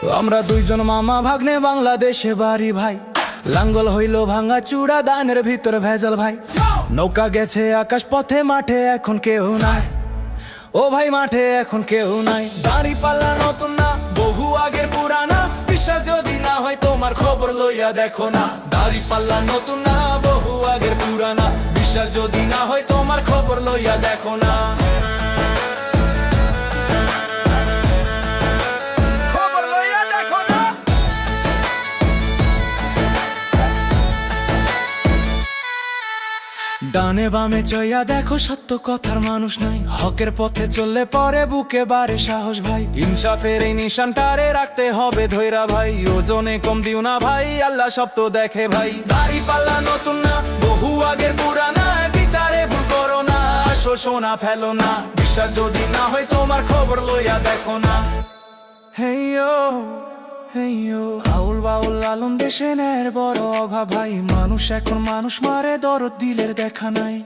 আমরা দুইজন মামা ভাগ্নে, বাংলাদেশে বাড়ি ভাই। লাঙ্গল হইল ভাঙা চূড়া, দানের ভিতর ভেজাল ভাই। নৌকা গেছে আকাশ পথে, মাঠে এখন কেউ নাই। ও ভাই মাঠে এখন কেউ নাই। দাড়ি পাল্লা নতুন না, বহু আগের পুরানা। বিশ্বাস যদি না হয় তোমার খবর লইয়া দেখো না। দাড়ি পাল্লা নতুন না, বহু আগের পুরানা। বিশ্বাস যদি না হয় তোমার খবর লইয়া দেখো না। ডানে বামে চইয়া দেখো, সত্য কথার মানুষ নাই। হকের পথে চললে পরে বুকে বাড়ে সাহস ভাই। ইনসাফের এই নিশানটারে রাখতে হবে ধৈরা ভাই। ওজনে কম দিও না ভাই, আল্লাহ সব তো দেখে ভাই। দাড়ি পাল্লা নতুন না, বহু আগের পুরানা। বিচারে ভুল করো না, আসো সোনা ফেলো না। বিশ্বাস যদি না হয় তোমার খবর লইয়া দেখো না। হেইয়ো হেইয়ো, আউল বাউল লালন দেশে নের বড় অভাব ভাই। মানুষ এখন মানুষ মারে, দরদ দিলের দেখা নাই।